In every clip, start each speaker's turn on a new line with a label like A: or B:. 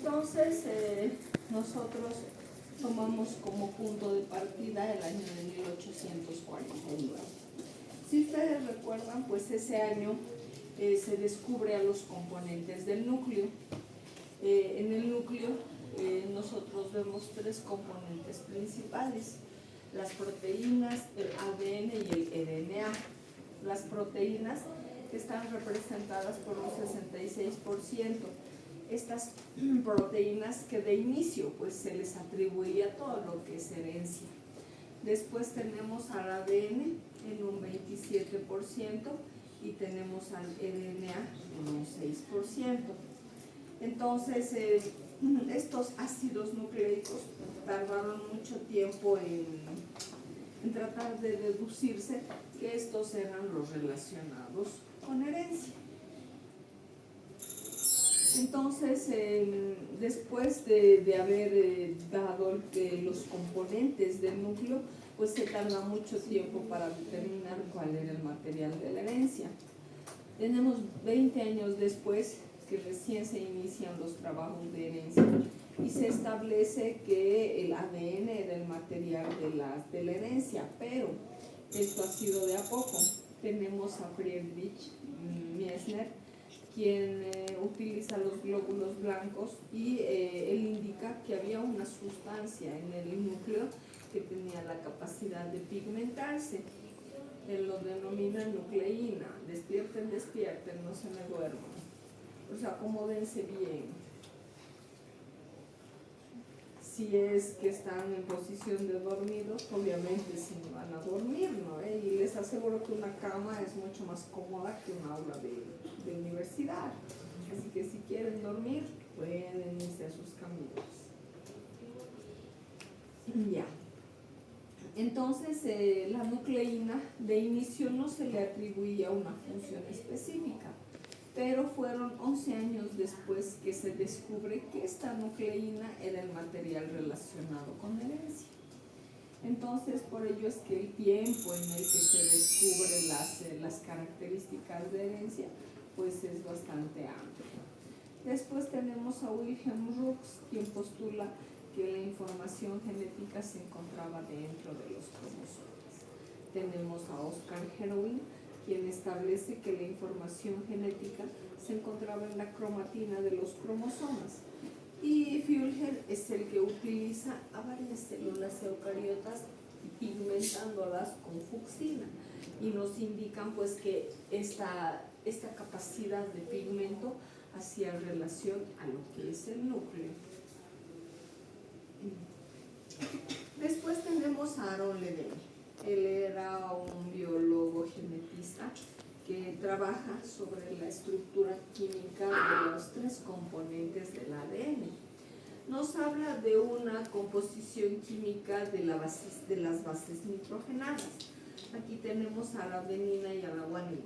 A: Entonces, nosotros tomamos como punto de partida el año de 1849. Si ustedes recuerdan, pues ese año se descubre a los componentes del núcleo. En el núcleo nosotros vemos tres componentes principales: las proteínas, el ADN y el RNA. Las proteínas están representadas por un 66%. Estas proteínas que de inicio pues se les atribuía todo lo que es herencia. Después tenemos al ADN en un 27% y tenemos al RNA en un 6%. Entonces, estos ácidos nucleicos tardaron mucho tiempo en tratar de deducirse que estos eran los relacionados con herencia. Entonces, después de haber dado los componentes del núcleo, pues se tarda mucho tiempo para determinar cuál era el material de la herencia. Tenemos 20 años después que recién se inician los trabajos de herencia y se establece que el ADN era el material de la herencia, pero esto ha sido de a poco. Tenemos a Friedrich Miesner, quien utiliza los glóbulos blancos y él indica que había una sustancia en el núcleo que tenía la capacidad de pigmentarse. Él lo denomina nucleína. Despierten, despierten, no se me duerman. O sea, acomódense bien. Si es que están en posición de dormidos, obviamente sí van a dormir, ¿no? Y les aseguro que una cama es mucho más cómoda que un aula de universidad. Así que si quieren dormir, pueden irse a sus caminos. Ya. Entonces, la nucleína de inicio no se le atribuía una función específica, pero fueron 11 años después que se descubre que esta nucleína era el material relacionado con herencia. Entonces, por ello es que el tiempo en el que se descubren las características de herencia, pues es bastante amplio. Después tenemos a Wilhelm Rux, quien postula que la información genética se encontraba dentro de los cromosomas. Tenemos a Oscar Herwin, quien establece que la información genética se encontraba en la cromatina de los cromosomas. Y Fülger es el que utiliza a varias células eucariotas pigmentándolas con fucsina y nos indican pues que esta capacidad de pigmento hacía relación a lo que es el núcleo. Después tenemos a Aaron Levene. Él era un biólogo genetista que trabaja sobre la estructura química de los tres componentes del ADN. Nos habla de una composición química de las bases nitrogenadas. Aquí tenemos a la adenina y a la guanina.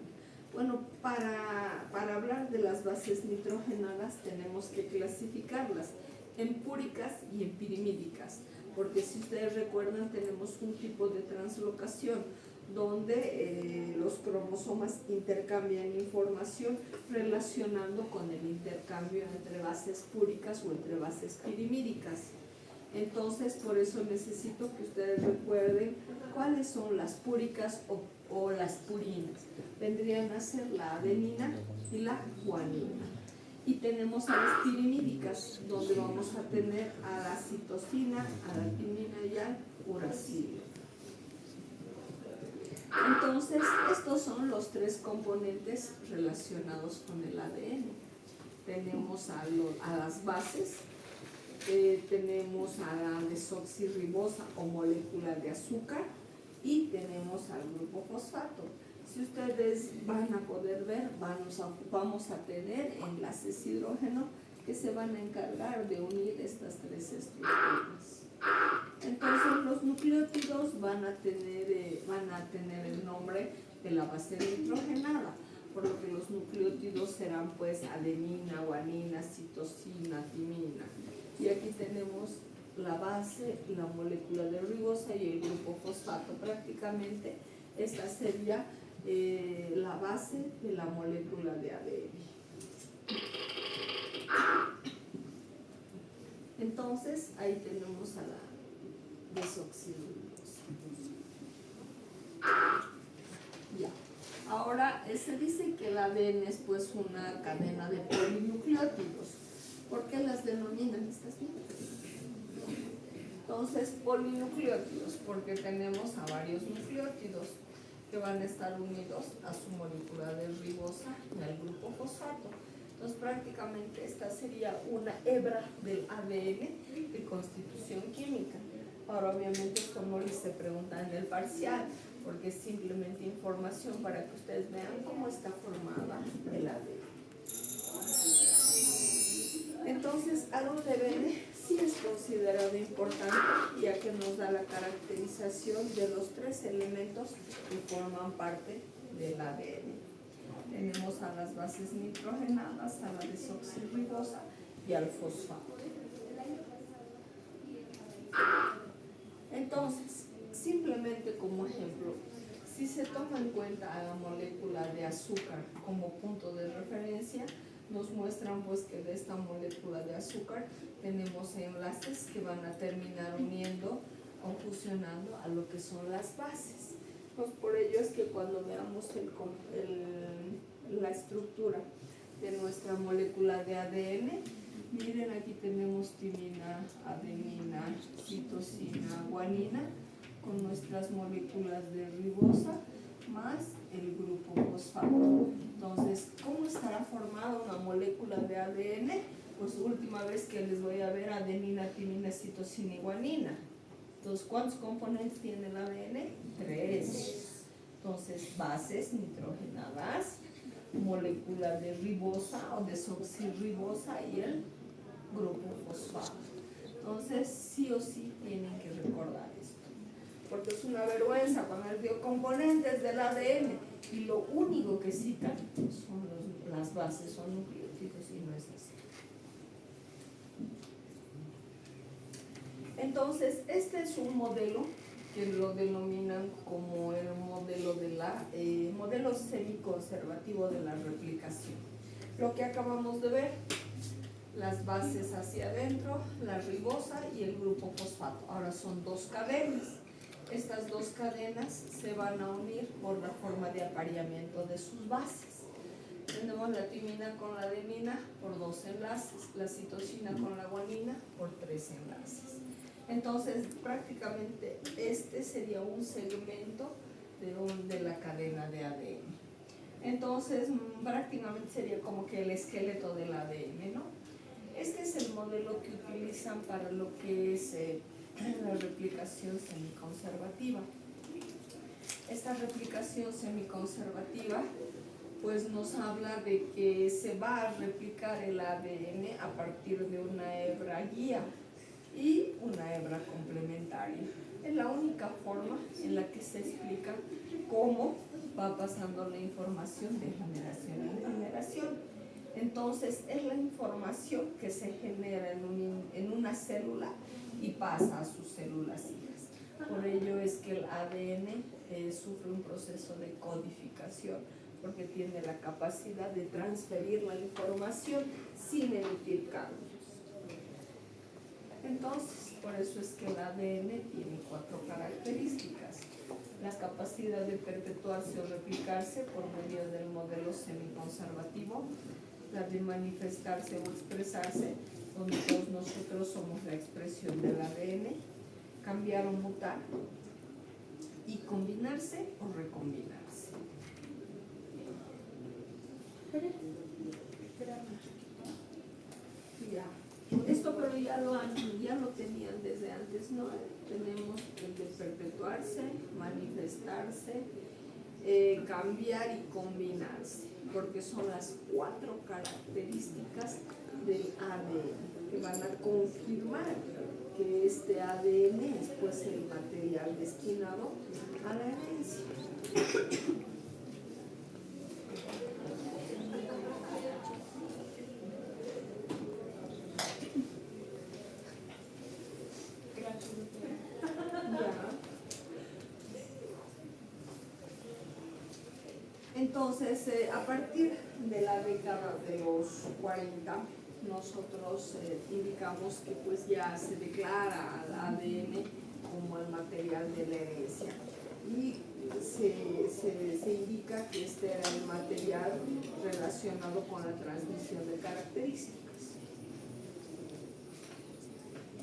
A: Bueno, para hablar de las bases nitrogenadas tenemos que clasificarlas en púricas y en pirimídicas, porque si ustedes recuerdan tenemos un tipo de translocación donde los cromosomas intercambian información relacionando con el intercambio entre bases púricas o entre bases pirimídicas. Entonces, por eso necesito que ustedes recuerden cuáles son las púricas o las purinas. Vendrían a ser la adenina y la guanina. Y tenemos a las pirimídicas, donde vamos a tener a la citosina, a la timina y al uracilo. Entonces, estos son los tres componentes relacionados con el ADN. Tenemos a las bases, tenemos a la desoxirribosa o molécula de azúcar y tenemos al grupo fosfato. Si ustedes van a poder ver, vamos a tener enlaces hidrógeno que se van a encargar de unir estas tres estructuras. Entonces los nucleótidos van a tener el nombre de la base nitrogenada, por lo que los nucleótidos serán pues adenina, guanina, citosina, timina. Y aquí tenemos la base, la molécula de ribosa y el grupo fosfato. Prácticamente esta sería la base de la molécula de ADN. Entonces, ahí tenemos a la desoxirribosa. Ya. Ahora, se dice que el ADN es pues una cadena de polinucleótidos. ¿Por qué las denominan estas mismas? Entonces, polinucleótidos, porque tenemos a varios nucleótidos que van a estar unidos a su molécula de ribosa y al grupo fosfato. Entonces, prácticamente esta sería una hebra del ADN de constitución química. Ahora, obviamente, esto no les se pregunta en el parcial, porque es simplemente información para que ustedes vean cómo está formada el ADN. Entonces, ADN sí es considerado importante, ya que nos da la caracterización de los tres elementos que forman parte del ADN. Tenemos a las bases nitrogenadas, a la desoxirribosa y al fosfato. Entonces, simplemente como ejemplo, si se toma en cuenta a la molécula de azúcar como punto de referencia, nos muestran pues que de esta molécula de azúcar tenemos enlaces que van a terminar uniendo o fusionando a lo que son las bases. Pues por ello es que cuando veamos la estructura de nuestra molécula de ADN, miren, aquí tenemos timina, adenina, citosina, guanina, con nuestras moléculas de ribosa más el grupo fosfato. Entonces, ¿cómo estará formada una molécula de ADN? Pues última vez que les voy a ver adenina, timina, citosina y guanina. Entonces, ¿cuántos componentes tiene el ADN? 3. Entonces, bases nitrogenadas, molécula de ribosa o desoxirribosa y el grupo fosfato. Entonces, sí o sí tienen que recordar esto, porque es una vergüenza cuando les digo componentes del ADN y lo único que citan son las bases, son nucleótidos, y no es así. Entonces, este es un modelo que lo denominan como el modelo de modelo semiconservativo de la replicación. Lo que acabamos de ver, las bases hacia adentro, la ribosa y el grupo fosfato. Ahora son dos cadenas. Estas dos cadenas se van a unir por la forma de apareamiento de sus bases. Tenemos la timina con la adenina por 2 enlaces, la citosina con la guanina por 3 enlaces. Entonces, prácticamente este sería un segmento de la cadena de ADN. Entonces, prácticamente sería como que el esqueleto del ADN, ¿no? Este es el modelo que utilizan para lo que es la replicación semiconservativa. Esta replicación semiconservativa pues nos habla de que se va a replicar el ADN a partir de una hebra guía y una hebra complementaria. Es la única forma en la que se explica cómo va pasando la información de generación en generación. Entonces, es la información que se genera en una célula y pasa a sus células hijas. Por ello es que el ADN sufre un proceso de codificación, porque tiene la capacidad de transferir la información sin emitir cambios. Entonces, por eso es que el ADN tiene 4 características: la capacidad de perpetuarse o replicarse por medio del modelo semiconservativo, la de manifestarse o expresarse, donde todos nosotros somos la expresión del ADN, cambiar o mutar, y combinarse o recombinarse. Ya. Esto pero ya lo tenían desde antes, ¿no? Tenemos el de perpetuarse, manifestarse, cambiar y combinarse, porque son las 4 características del ADN que van a confirmar que este ADN es pues el material destinado a la herencia. Entonces, a partir de la década de los 40, nosotros indicamos que pues ya se declara al ADN como el material de la herencia y se indica que este era el material relacionado con la transmisión de características.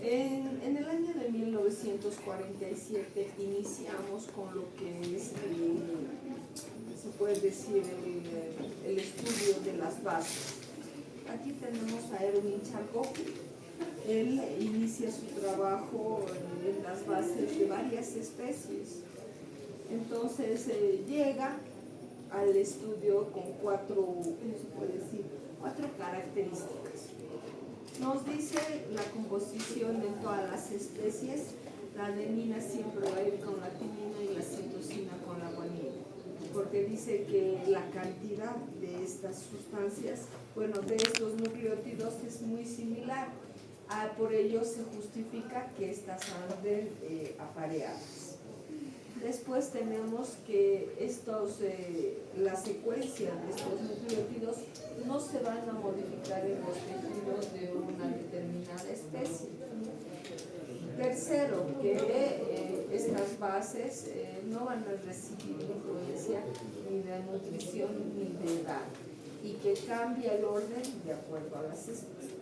A: En el año de 1947 iniciamos con lo que es, se puede decir, el estudio de las bases. Aquí tenemos a Erwin Charcot. Él inicia su trabajo en las bases de varias especies. Entonces llega al estudio con cuatro características. Nos dice la composición de todas las especies. La adenina siempre va a ir con la timina y la citosina con la guanina, porque dice que la cantidad de estas sustancias, bueno, de estos nucleótidos es muy similar. Por ello se justifica que estas anden apareadas. Después tenemos que la secuencia de estos nucleótidos no se van a modificar en los tejidos de una determinada especie. Tercero, que estas bases no van a recibir influencia ni de nutrición ni de edad y que cambia el orden de acuerdo a las especies.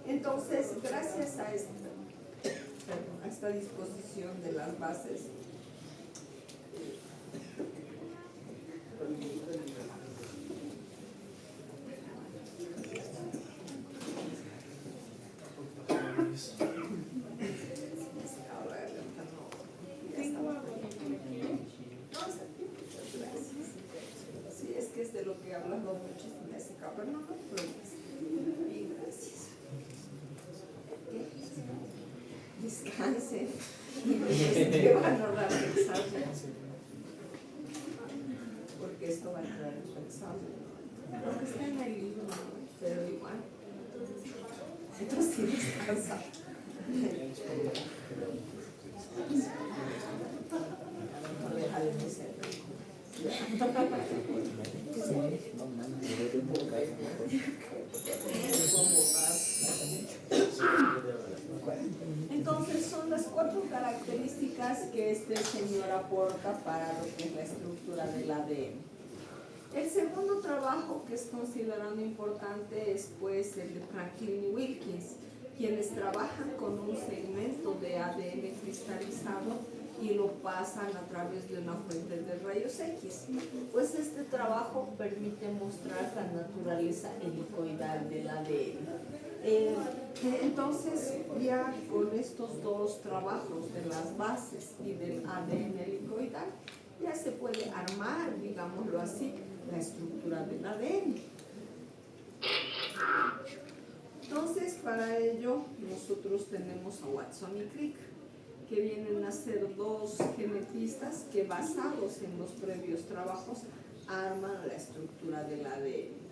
A: Entonces, gracias a esta disposición de las bases, sí, es que es de lo que hablamos muchísimo de ese cabo, pero no te preocupes. Bien, gracias. Descansen y que van a dar el examen, porque esto va a entrar en su examen, porque está en el libro, pero igual. Entonces sí descansa. No déjale de ser. Entonces son las cuatro características que este señor aporta para lo que es la estructura del ADN. El segundo trabajo que es considerado importante es pues el de Franklin y Wilkins, quienes trabajan con un segmento de ADN cristalizado y lo pasan a través de una fuente de rayos X. Pues este trabajo permite mostrar la naturaleza helicoidal del ADN. Entonces, ya con estos dos trabajos de las bases y del ADN helicoidal, ya se puede armar, digámoslo así, la estructura del ADN. Entonces, para ello, nosotros tenemos a Watson y Crick, que vienen a ser dos genetistas que, basados en los previos trabajos, arman la estructura del ADN.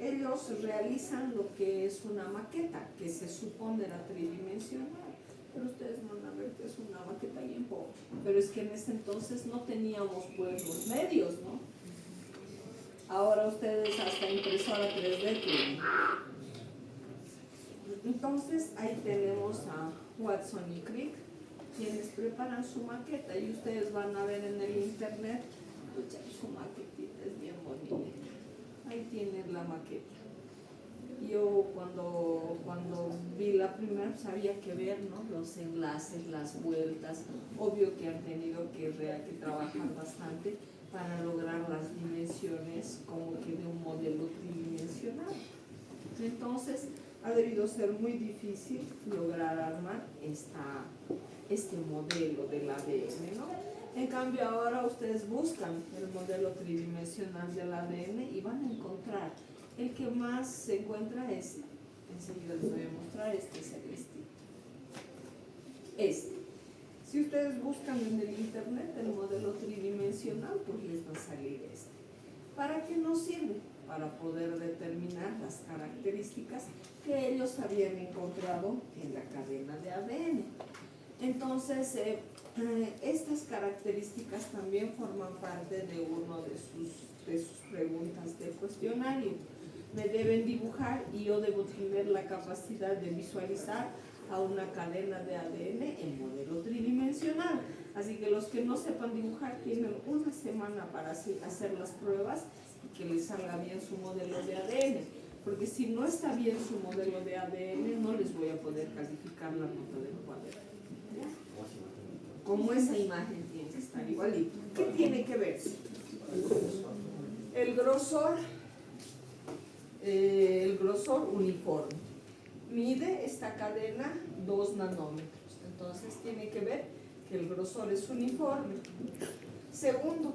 A: Ellos realizan lo que es una maqueta, que se supone era tridimensional, pero ustedes van a ver que es una maqueta bien pobre. Pero es que en ese entonces no teníamos pues los medios, ¿no? Ahora ustedes hasta impresora 3D tienen. Entonces ahí tenemos a Watson y Crick, quienes preparan su maqueta, y ustedes van a ver en el internet, su maquetita es bien bonita. Ahí tienen la maqueta. Yo cuando vi la primera, pues había que ver, ¿no?, los enlaces, las vueltas. Obvio que han tenido que trabajar bastante para lograr las dimensiones como que de un modelo tridimensional. Entonces ha debido ser muy difícil lograr armar este modelo del ADN, ¿no? En cambio ahora ustedes buscan el modelo tridimensional del ADN y van a encontrar. El que más se encuentra es, enseguida les voy a mostrar, este es el estilo. Si ustedes buscan en el internet el modelo tridimensional, pues les va a salir este. ¿Para qué nos sirve? Para poder determinar las características que ellos habían encontrado en la cadena de ADN. Entonces, estas características también forman parte de uno de sus de sus preguntas del cuestionario. Me deben dibujar y yo debo tener la capacidad de visualizar a una cadena de ADN en modelo tridimensional. Así que los que no sepan dibujar tienen una semana para hacer las pruebas y que les salga bien su modelo de ADN. Porque si no está bien su modelo de ADN, no les voy a poder calificar la nota del cuaderno. Como esa imagen tiene que estar igualito. ¿Qué tiene que ver? El grosor uniforme. Mide esta cadena 2 nanómetros. Entonces tiene que ver que el grosor es uniforme. Segundo,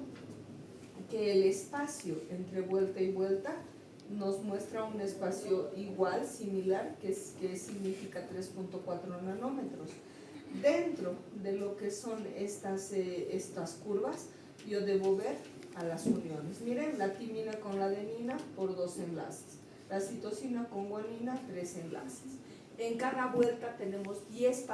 A: que el espacio entre vuelta y vuelta nos muestra un espacio igual, similar, que significa 3.4 nanómetros. Dentro de lo que son estas curvas, yo debo ver a las uniones. Miren, la timina con la adenina por 2 enlaces, la citosina con guanina 3 enlaces. En cada vuelta tenemos 10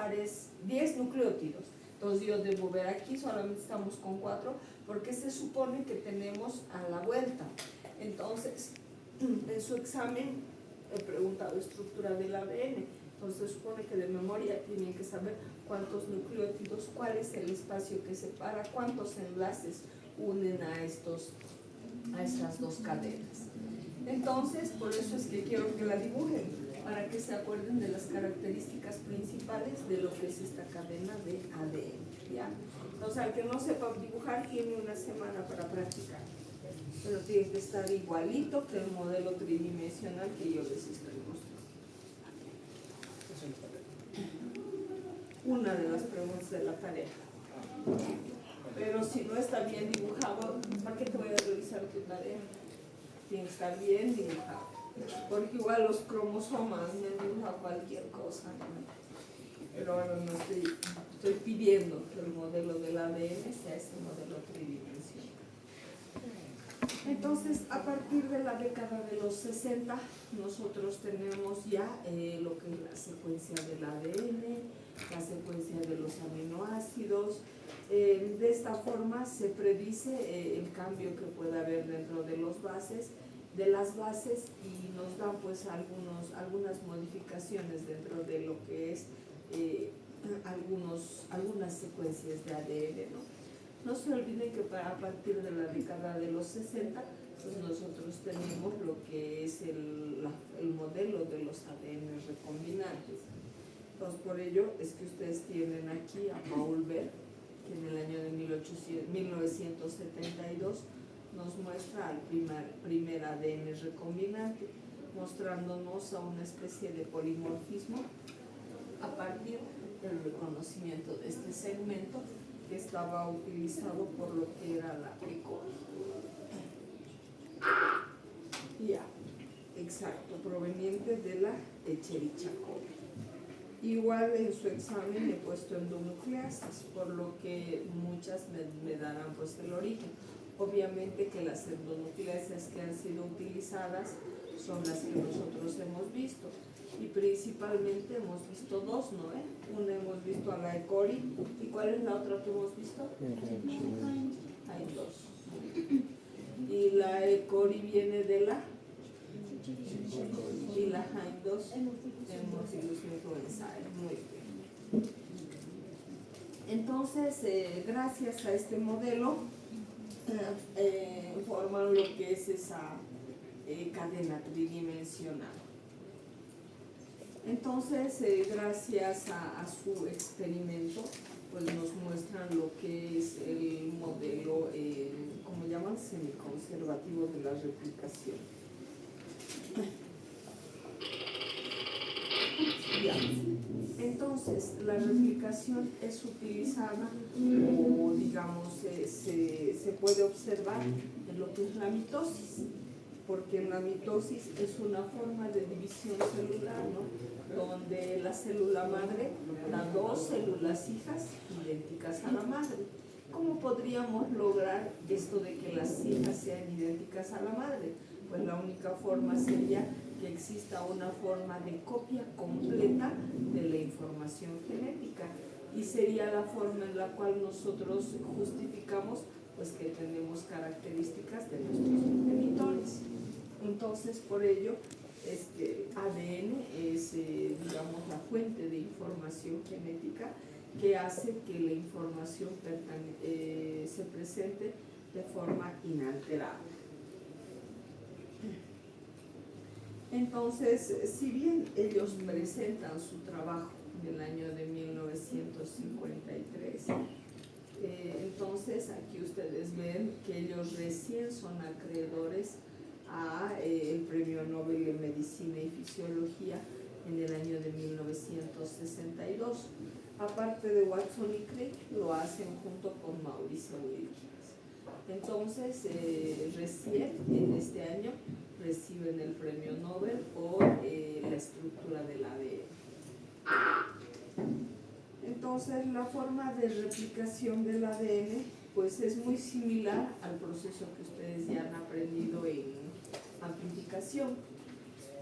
A: nucleótidos. Entonces yo debo ver aquí, solamente estamos con 4, porque se supone que tenemos a la vuelta. Entonces, en su examen he preguntado estructura del ADN. Entonces se supone que de memoria tienen que saber cuántos nucleótidos, cuál es el espacio que separa, cuántos enlaces unen a estas dos cadenas. Entonces, por eso es que quiero que la dibujen, para que se acuerden de las características principales de lo que es esta cadena de ADN, ¿ya? Entonces, al que no sepa dibujar, tiene una semana para practicar. Pero tiene que estar igualito que el modelo tridimensional que yo les estoy mostrando. Una de las preguntas de la tarea. Pero si no está bien dibujado, ¿para qué te voy a revisar tu tarea? Tiene que estar bien dibujado. Porque igual los cromosomas me han dibujado cualquier cosa, ¿no? Pero ahora no estoy pidiendo que el modelo del ADN sea este modelo tridimensional. Entonces, a partir de la década de los 60, nosotros tenemos ya lo que es la secuencia del ADN, la secuencia de los aminoácidos. De esta forma se predice el cambio que pueda haber dentro de las bases y nos dan pues algunas modificaciones dentro de lo que es algunas secuencias de ADN, ¿no? No se olviden que a partir de la década de los 60, pues nosotros tenemos lo que es el modelo de los ADN recombinantes. Entonces, por ello es que ustedes tienen aquí a Paul Bert, que en el año de 1972 nos muestra al primer ADN recombinante, mostrándonos a una especie de polimorfismo a partir del reconocimiento de este segmento que estaba utilizado por lo que era la ECORI. Ya, exacto, proveniente de la Escherichia coli. Igual en su examen he puesto endonucleases, por lo que muchas me darán pues el origen. Obviamente que las endonucleases que han sido utilizadas son las que nosotros hemos visto. Y principalmente hemos visto dos, ¿no? Una hemos visto a la ECORI. ¿Y cuál es la otra que hemos visto? Hay dos. Y la ECORI viene de la... Y la HAIM2 Haemophilus influenzae. Muy bien. Entonces, gracias a este modelo, forman lo que es esa cadena tridimensional. Entonces, gracias a su experimento, pues nos muestran lo que es el modelo, ¿cómo llaman? Semiconservativo de la replicación. Ya. Entonces, la replicación es utilizada, o digamos, se puede observar en lo que es la mitosis, porque en la mitosis es una forma de división celular, ¿no? Donde la célula madre da dos células hijas idénticas a la madre. ¿Cómo podríamos lograr esto de que las hijas sean idénticas a la madre? Pues la única forma sería que exista una forma de copia completa de la información genética, y sería la forma en la cual nosotros justificamos pues que tenemos características de nuestros progenitores. Entonces, por ello, ADN es, digamos, la fuente de información genética que hace que la información se presente de forma inalterable. Entonces, si bien ellos presentan su trabajo en el año de 1953, entonces aquí ustedes ven que ellos recién son acreedores a el Premio Nobel de Medicina y Fisiología en el año de 1962. Aparte de Watson y Crick, lo hacen junto con Maurice Wilkins. Entonces, recién en este año reciben el Premio Nobel por la estructura del ADN. Entonces, la forma de replicación del ADN pues es muy similar al proceso que ustedes ya han aprendido en amplificación.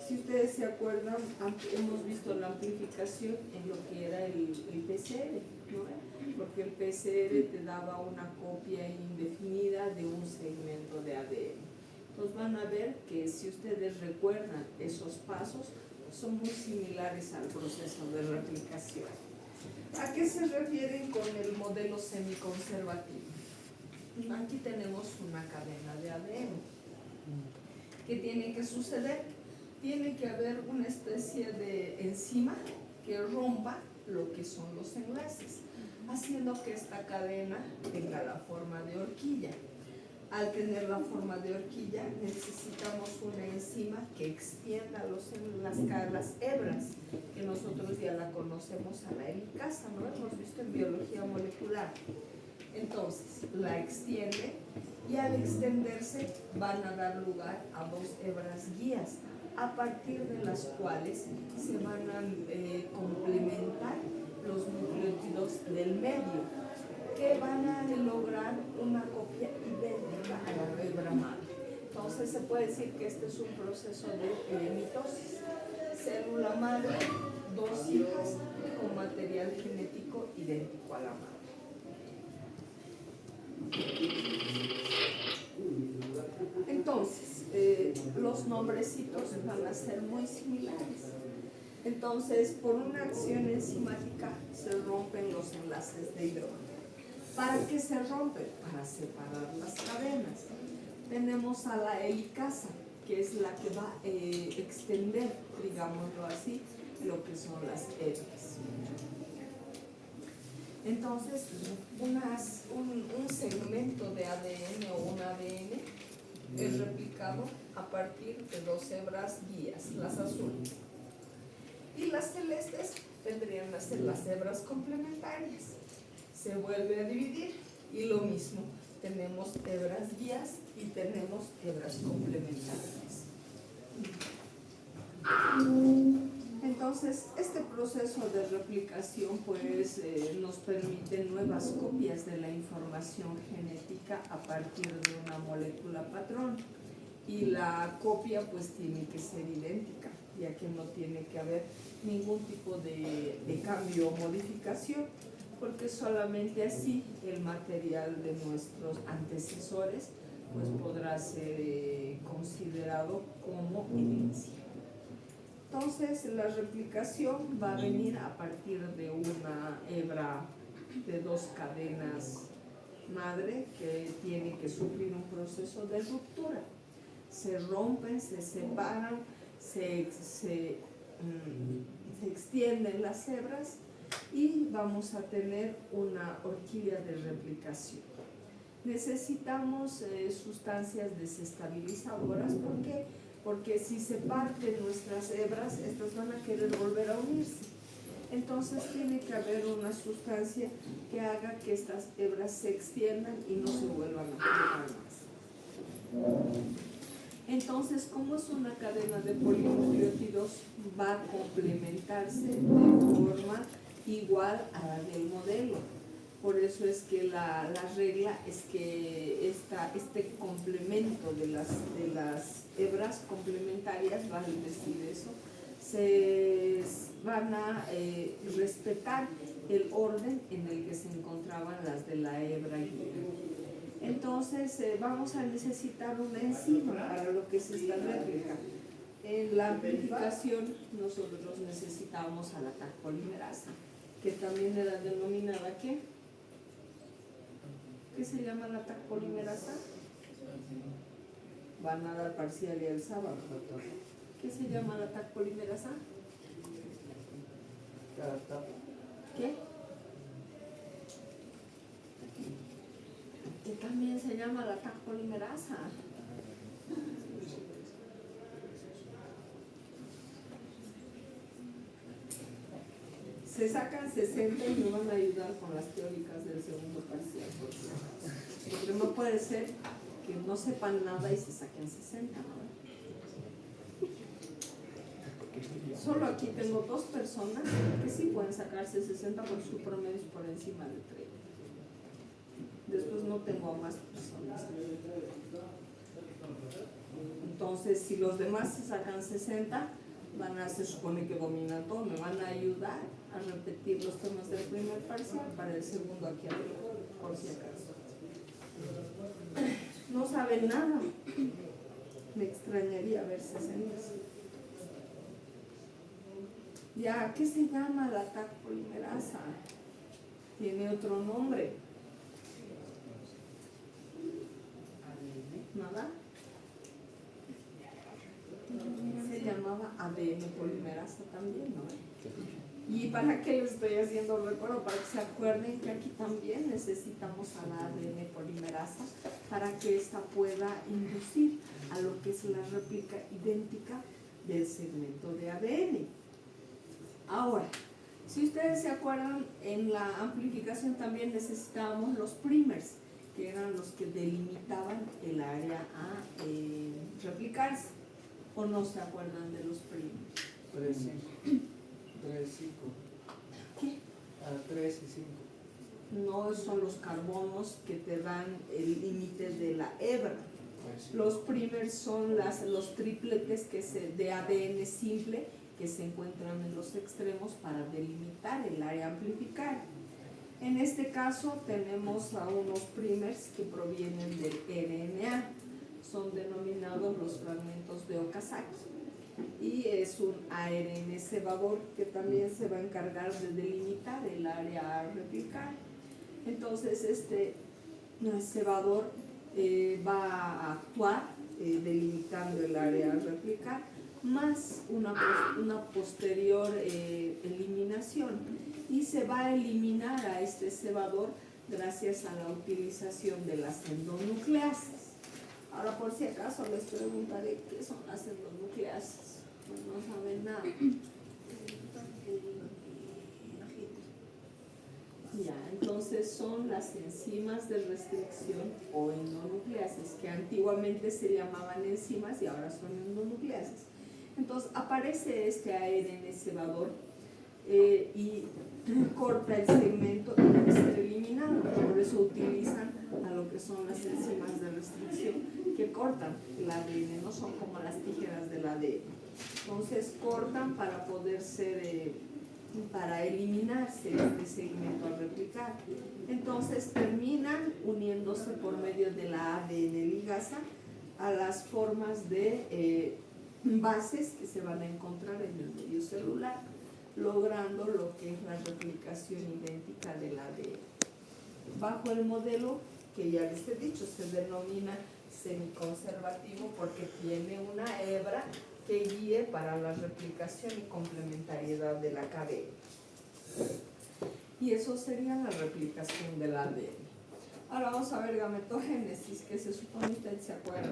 A: Si ustedes se acuerdan, hemos visto la amplificación en lo que era el PCR, ¿no? Porque el PCR te daba una copia indefinida de un segmento de ADN. Entonces van a ver que si ustedes recuerdan esos pasos, son muy similares al proceso de replicación. ¿A qué se refieren con el modelo semiconservativo? Aquí tenemos una cadena de ADN. ¿Qué tiene que suceder? Tiene que haber una especie de enzima que rompa lo que son los enlaces, haciendo que esta cadena tenga la forma de horquilla. Al tener la forma de horquilla, necesitamos una enzima que extienda las hebras, que nosotros ya la conocemos a la helicasa, ¿no? Hemos visto en biología molecular. Entonces, la extiende y al extenderse van a dar lugar a dos hebras guías, a partir de las cuales se van a complementar los nucleótidos del medio, que van a lograr una copia idéntica a la hebra madre. Entonces se puede decir que este es un proceso de mitosis. Célula madre, dos hijas con material genético idéntico a la madre. Entonces, los nombrecitos van a ser muy similares. Entonces, por una acción enzimática se rompen los enlaces de hidrógeno. ¿Para qué se rompen? Para separar las cadenas. Tenemos a la helicasa, que es la que va a extender, digámoslo así, lo que son las hebras. Entonces, un segmento de ADN o un ADN es replicado a partir de dos hebras guías, las azules. Y las celestes tendrían que ser las hebras complementarias. Se vuelve a dividir y lo mismo, tenemos hebras guías y tenemos hebras complementarias. Entonces, este proceso de replicación pues nos permite nuevas copias de la información genética a partir de una molécula patrón, y la copia pues tiene que ser idéntica, ya que no tiene que haber ningún tipo de cambio o modificación, porque solamente así el material de nuestros antecesores pues podrá ser considerado como herencia. Entonces la replicación va a venir a partir de una hebra de dos cadenas madre que tiene que sufrir un proceso de ruptura. Se rompen, se separan, se extienden las hebras y vamos a tener una horquilla de replicación. Necesitamos sustancias desestabilizadoras. ¿Por qué? Porque si se parten nuestras hebras, estas van a querer volver a unirse. Entonces tiene que haber una sustancia que haga que estas hebras se extiendan y no se vuelvan a juntar más. Entonces, como es una cadena de polinucleótidos, va a complementarse de forma igual a la del modelo. Por eso es que la regla es que este complemento de las hebras complementarias, vale decir eso, se van a respetar el orden en el que se encontraban las de la hebra guía. Entonces vamos a necesitar una enzima para lo que es esta réplica. En la amplificación nosotros necesitamos a la Taq polimerasa, que también era denominada ¿qué? ¿Qué se llama la Taq polimerasa? Van a dar parcial y el sábado. ¿Qué se llama la Taq polimerasa? ¿Qué? Que también se llama la Taq polimerasa. Se sacan 60 y me van a ayudar con las teóricas del segundo parcial. Porque no puede ser que no sepan nada y se saquen 60, ¿no? Solo aquí tengo 2 personas que sí pueden sacarse 60 por su promedio es por encima de 30. Después no tengo a más personas. Entonces, si los demás se sacan 60, se supone que dominan todo, me van a ayudar a repetir los temas del primer parcial para el segundo aquí arriba, por si acaso. No saben nada. Me extrañaría ver 60. Ya, ¿qué se llama la Taq polimerasa? Tiene otro nombre. ¿Nada? Se llamaba ADN polimerasa también, ¿no? ¿Y para qué les estoy haciendo el recuerdo? Para que se acuerden que aquí también necesitamos a la ADN polimerasa para que ésta pueda inducir a lo que es la réplica idéntica del segmento de ADN. Ahora, si ustedes se acuerdan, en la amplificación también necesitábamos los primers, que eran los que delimitaban el área a replicarse. ¿O no se acuerdan de los primers?
B: 3, 5.
A: ¿Qué?
B: 3 y 5.
A: No son los carbonos que te dan el límite de la hebra. Los primers son los tripletes de ADN simple que se encuentran en los extremos para delimitar el área a amplificar. En este caso tenemos a unos primers que provienen del RNA. Son denominados los fragmentos de Okazaki. Y es un ARN cebador que también se va a encargar de delimitar el área a replicar. Entonces este cebador va a actuar delimitando el área a replicar, más una posterior eliminación, y se va a eliminar a este cebador gracias a la utilización de las endonucleases. Ahora, por si acaso les preguntaré qué son las endonucleases, pues no saben nada. Ya, entonces son las enzimas de restricción o endonucleases, que antiguamente se llamaban enzimas y ahora son endonucleases. Entonces aparece este ARN cebador y corta el segmento y debe ser eliminado. Por eso utilizan a lo que son las enzimas de restricción que cortan el ADN, no son como las tijeras del ADN. Entonces cortan para poder ser para eliminarse este segmento al replicar. Entonces terminan uniéndose por medio de la ADN ligasa a las formas de bases que se van a encontrar en el medio celular, logrando lo que es la replicación idéntica del ADN. Bajo el modelo que ya les he dicho, se denomina semiconservativo porque tiene una hebra que guíe para la replicación y complementariedad de la cadena. Y eso sería la replicación del ADN. Ahora vamos a ver gametogénesis, que se supone que se acuerda.